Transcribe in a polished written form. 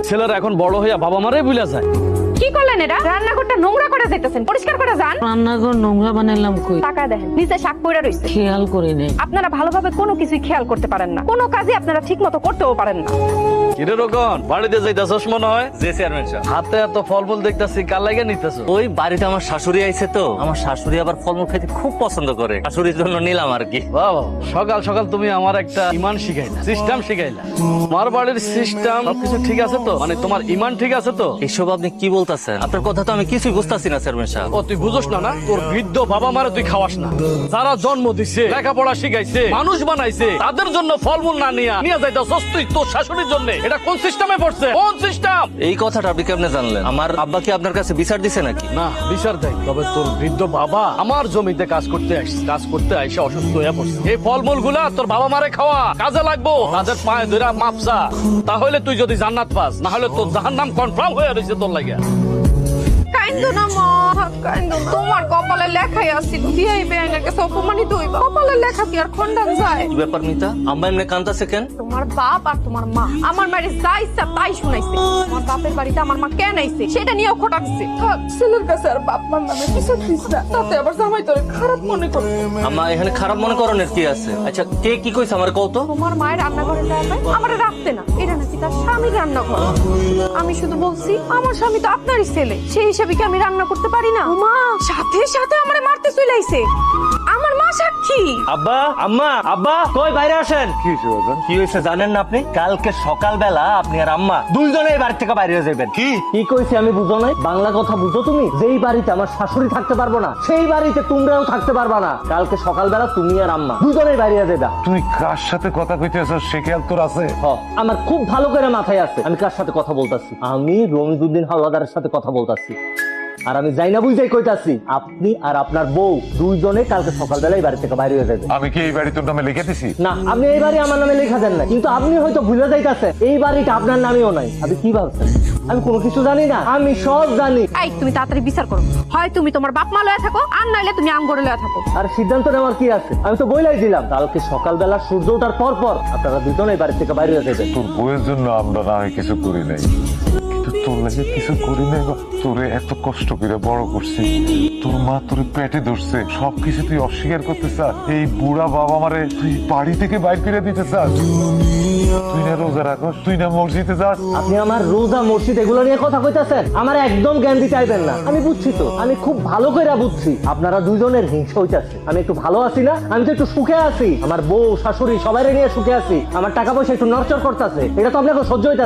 ছেলেরা এখন বড় হইয়া বাবা মারে ভুলে যায়। কি করলেন এটা? রান্নাঘরটা নোংরা করে যাইতেছেন, পরিষ্কার করে যান। রান্নাঘর নোংরা বানাইলাম কই? টাকা দেখেন নিচে শাক পড়ে রইছে। খেয়াল করি নাই। আপনারা ভালোভাবে কোনো কিছুই খেয়াল করতে পারেন না, কোনো কাজই আপনারা ঠিক মতো করতেও পারেন না। কিরে রকম বাড়িতে যাইতাছস মনে হয়? জি চেয়ারম্যান সাহেব। হাতে এত ফলমূল দেখতাছি, কার লাগে নিতেছ? ওই বাড়িতে আমার শাশুড়ি আইছে তো, আমার শাশুড়ি আবার ফলমূল খেতে খুব পছন্দ করে, শাশুড়ির জন্য নিলাম আর কি। বাবা, সকাল সকাল তুমি আমার একটা ইমান শিখাইলা, সিস্টেম শিখাইলা। তোমার বাড়ির সিস্টেম সবকিছু ঠিক আছে তো? মানে তোমার ইমান ঠিক আছে তো? এসব আপনি কি বলতেছেন? আপনার কথা তো আমি কিছুই বুঝতাছি না চেয়ারম্যান সাহেব। ও তুই বুঝোস না? তোর বৃদ্ধ বাবা মারে তুই খাওয়াস না। যারা জন্ম দিছে, লেখাপড়া শিখাইছে, মানুষ বানাইছে, তাদের জন্য ফলমূল না নিয়ে যাইতাছস তুই তোর শাশুড়ির জন্য। এটা কোন সিস্টেমে পড়ছে? কোন সিস্টেম? এই কথাটা আপনি কেমনে জানলেন? আমার আব্বা কি আপনার কাছে বিচার দিছে নাকি? না, বিচার দেয়, তবে তোর বৃদ্ধ বাবা আমার জমিতে কাজ করতে আসছে, কাজ করতে আইসা অসুস্থ হয়ে পড়ছে। এই ফলমূল গুলা তোর বাবা মারে খাওয়া, কাজে লাগবো। তাদের পায়ে ধরে মাপসা, তাহলে তুই যদি জান্নাত পাস, না হলে তোর জাহান্নাম কনফার্ম হয়ে রয়েছে তোর লাগিয়া। কাইন্দো না মা, কাইন্দো না। তোমার কপালে লেখাই আছিল বিয়ে বেআইনের কাছে অপমানিত হইবা। কপালে লেখা কি আর খণ্ডান যায়? কি ব্যাপার মিতা, আম্মা এমনি কান্দাছে কেন? তোমার বাপ আর তোমার মা আমার বাড়ি যা ইচ্ছা তাই শুনাইছে। তোমার বাপের বাড়িতে আমার মা কেন আইছে সেটা নিয়েও খোটা দিচ্ছে। ছেলের কাছে আর বাপ মার নামে কিছু দিস না, তাতে আবার জামাই তোরে খারাপ মনে করে। আম্মা এখানে খারাপ মনে করণের কি আছে? আচ্ছা কে কি কইছে আমার কও তো? তোমার মায়ের রান্নাঘরে যায় আমার রাখতে না, এটা নাকি তার স্বামীর রান্নাঘর। আমি শুধু বলছি আমার স্বামী তো আপনারই ছেলে, সেই হিসাবে কি আমি রান্না করতে পারি না? মা সাথে সাথে আমারে মারতে চলে আইছে, আমার মা সাক্ষী। আব্বা, আম্মা, আব্বা কই বাইরে আসেন। কি হয়েছে জানেন না আপনি? কালকে সকালবেলা আপনি আর আম্মা দুইজনে এই বাড়ি থেকে বাইরে হয়ে যাবেন। কি কইছি আমি বুঝো নাই? বাংলা কথা বুঝো তুমি? যেই বাড়িতে আমার শাশুড়ি থাকতে পারবো না, সেই বাড়িতে তোমরাও থাকতে পারবা না। কালকে সকালবেলা তুমি আর আম্মা দুজনেই বাইরে হয়ে যাবা। তুই কার সাথে কথা কইতেছ সে খেয়াল তোর আছে? আমার খুব ভালো করে মাথায় আছে আমি কার সাথে কথা বলতাছি। আমি রমিজউদ্দিন হাওলাদারের সাথে কথা বলতাছি। আর আমি যাই না বুঝাই কইতাছি, আপনি আর আপনার বউ দুইজনে কালকে সকালবেলা এই বাড়ি থেকে বাইরে হয়ে যাবেন। আমি কি এই বাড়ি তোর নামে লিখে দিছি? না, আপনি এই বাড়ি আমার নামে লেখা দেন না, কিন্তু আপনি হয়তো ভুলে যাইতাছেন এই বাড়িটা আপনার নামেও নাই। আপনি কি ভাবছেন আমি কোনো কিছু জানি না? আমি সব জানি। এই তুমি তাড়াতাড়ি বিচার করো, হয় তুমি তোমার বাপ মা লয়া থাকো আর নইলে তুমি আমগরে লয়া থাকো। আর সিদ্ধান্ত নেওয়ার কি আছে? আমি তো বইলাই দিলাম কালকে সকালবেলা সূর্য ওঠার পর পর আপনারা দুজনে এই বাড়ি থেকে বাইরে হয়ে যাবেন। তোর বউয়ের জন্য আমরা না হয় কিছু করি নাই, কিন্তু তোর লাগে কিছু করি নাই। তোরে এত কষ্ট করে বড় করছি, তোর মা তোর পেটে ধরছে, সবকিছু তুই অস্বীকার করতে চাস? এই বুড়া বাবা মারে তুই বাড়ি থেকে বাইর করে দিতে চাস? তুই না রোজা রাখস, তুই না মসজিদে যাস? আপনি আমার রোজা মসজিদ এগুলো নিয়ে কথা কইতাছেন, আমার একদম জ্ঞান দিতে চাইবেন না। আমি বুঝছি তো, আমি খুব ভালো করে বুঝছি আপনারা দুজনের হিংসা হইতাছে। আমি একটু ভালো আছি না? আমি তো একটু সুখে আছি, আমার বউ শাশুড়ি সবাই নিয়ে সুখে আছি, আমার টাকা পয়সা একটু নড়চড় করতেছে, এটা তো আপনাকে সহ্য হইতাছে।